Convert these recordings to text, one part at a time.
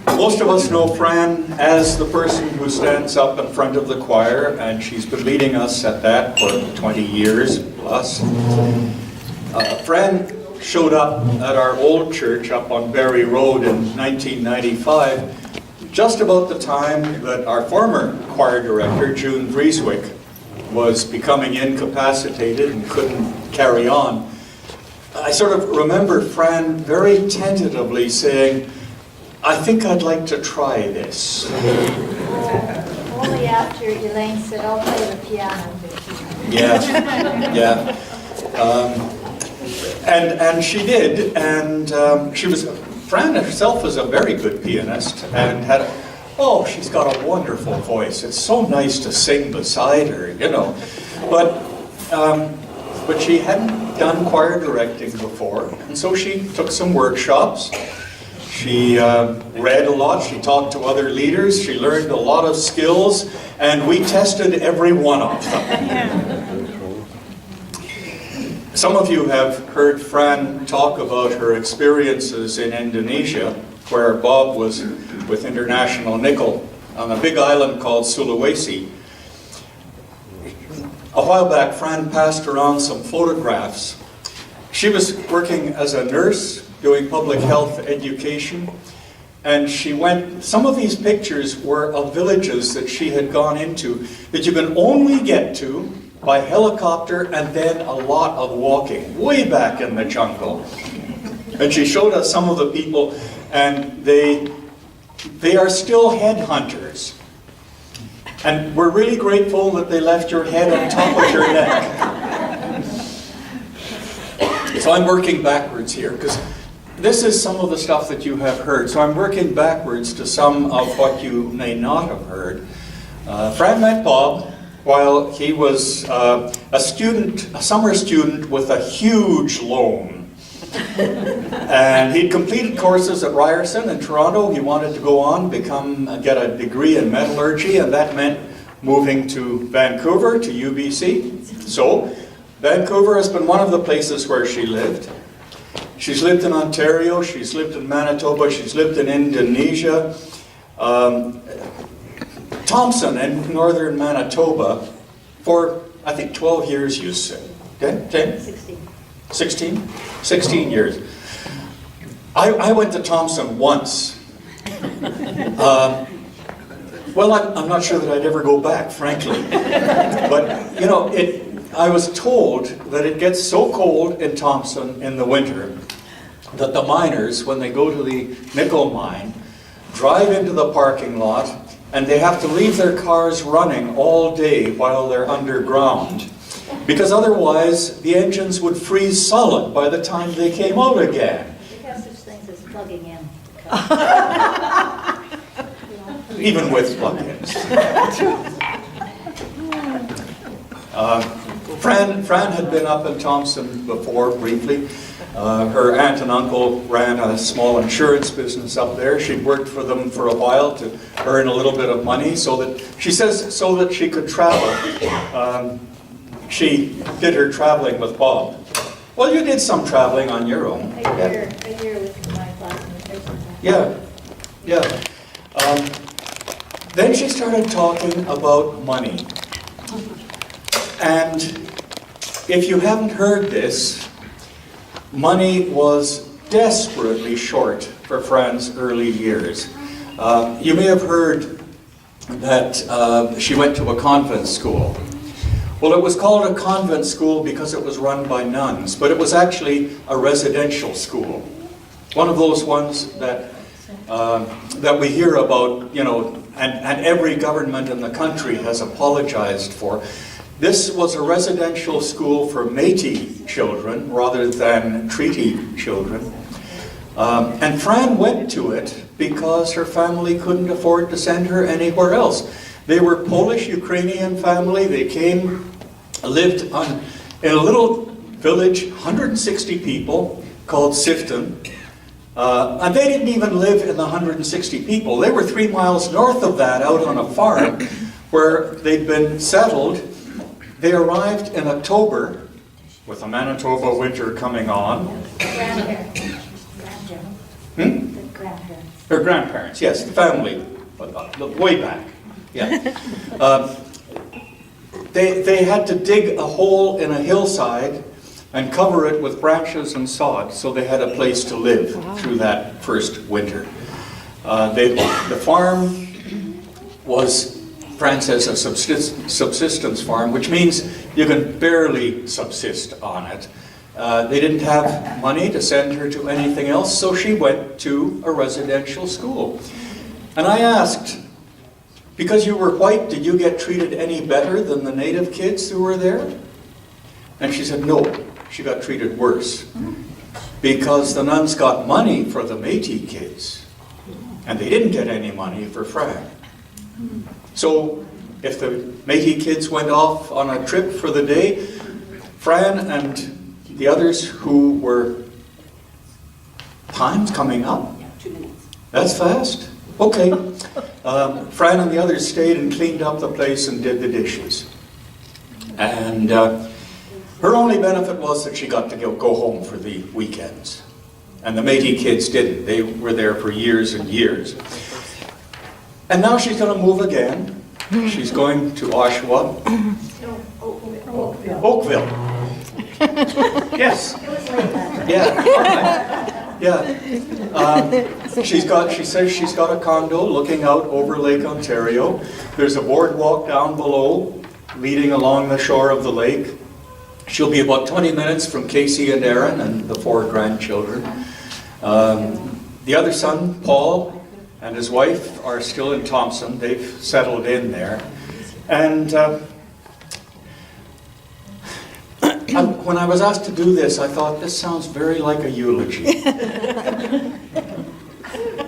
Most of us know Fran as the person who stands up in front of the choir, and she's been leading us at that for 20 years plus. Fran showed up at our old church up on Barry Road in 1995, just about the time that our former choir director, June Vrieswick, was becoming incapacitated and couldn't carry on. I sort of remember Fran very tentatively saying, "I think I'd like to try this." Only after Elaine said, "I'll play the piano." Yeah. And she did, and Fran herself was a very good pianist, and she's got a wonderful voice. It's so nice to sing beside her, you know. But she hadn't done choir directing before, and so she took some workshops. She read a lot, she talked to other leaders, she learned a lot of skills, and we tested every one of them. Some of you have heard Fran talk about her experiences in Indonesia, where Bob was with International Nickel on a big island called Sulawesi. A while back, Fran passed around some photographs. She was working as a nurse, doing public health education, and some of these pictures were of villages that she had gone into that you can only get to by helicopter and then a lot of walking, way back in the jungle. And she showed us some of the people, and they are still headhunters. And we're really grateful that they left your head on top of your neck. So I'm working backwards here, because this is some of the stuff that you have heard. So I'm working backwards to some of what you may not have heard. Fran met Bob while he was a summer student with a huge loan. And he'd completed courses at Ryerson in Toronto. He wanted to go on, get a degree in metallurgy, and that meant moving to Vancouver, to UBC. So Vancouver has been one of the places where she lived. She's lived in Ontario, she's lived in Manitoba, she's lived in Indonesia. Thompson in northern Manitoba for, I think, 12 years, you said. 10? 16 years. I went to Thompson once. Well, I'm not sure that I'd ever go back, frankly. But, you know, I was told that it gets so cold in Thompson in the winter that the miners, when they go to the nickel mine, drive into the parking lot, and they have to leave their cars running all day while they're underground, because otherwise the engines would freeze solid by the time they came out again. We have such things as plugging in. Even with plug-ins. Fran had been up in Thompson before, briefly. Her aunt and uncle ran a small insurance business up there. She'd worked for them for a while to earn a little bit of money, so that she could travel. She did her traveling with Bob. Well, you did some traveling on your own. A year with my classmates. Yeah. Then she started talking about money. And if you haven't heard this, money was desperately short for Fran's early years. You may have heard that she went to a convent school. Well, it was called a convent school because it was run by nuns, but it was actually a residential school. One of those ones that we hear about, you know, and every government in the country has apologized for. This was a residential school for Métis children rather than treaty children. And Fran went to it because her family couldn't afford to send her anywhere else. They were Polish-Ukrainian family. They lived in a little village, 160 people, called Sifton. And they didn't even live in the 160 people. They were 3 miles north of that, out on a farm, where they'd been settled. They arrived in October, with the Manitoba winter coming on. The grandparents. Her grandparents, yes, the family, way back, yeah. They had to dig a hole in a hillside and cover it with branches and sod, so they had a place to live through that first winter. The farm was, Fran says, a subsistence farm, which means you can barely subsist on it. They didn't have money to send her to anything else, so she went to a residential school. And I asked, because you were white, did you get treated any better than the native kids who were there? And she said, no, she got treated worse. Because the nuns got money for the Métis kids, and they didn't get any money for Fran. So if the Métis kids went off on a trip for the day, Fran and the others who were... Time's coming up? Yeah, 2 minutes. That's fast. Okay. Fran and the others stayed and cleaned up the place and did the dishes. And her only benefit was that she got to go home for the weekends. And the Métis kids didn't. They were there for years and years. And now she's going to move again. She's going to Oshawa. Oakville. Yes. It was late that night. Yeah. All right. Yeah. She says she's got a condo looking out over Lake Ontario. There's a boardwalk down below leading along the shore of the lake. She'll be about 20 minutes from Casey and Aaron and the 4 grandchildren. The other son, Paul, and his wife are still in Thompson. They've settled in there. And when I was asked to do this, I thought, this sounds very like a eulogy.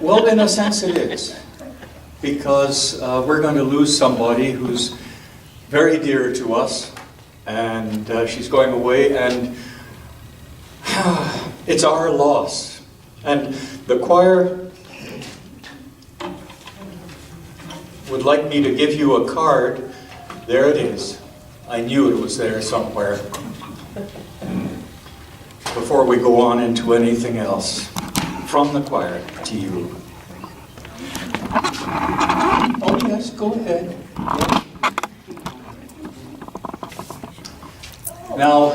Well, in a sense it is. Because we're going to lose somebody who's very dear to us. And she's going away, and it's our loss. And the choir would like me to give you a card. There it is. I knew it was there somewhere. Before we go on into anything else, from the choir to you. Oh yes, go ahead. Now,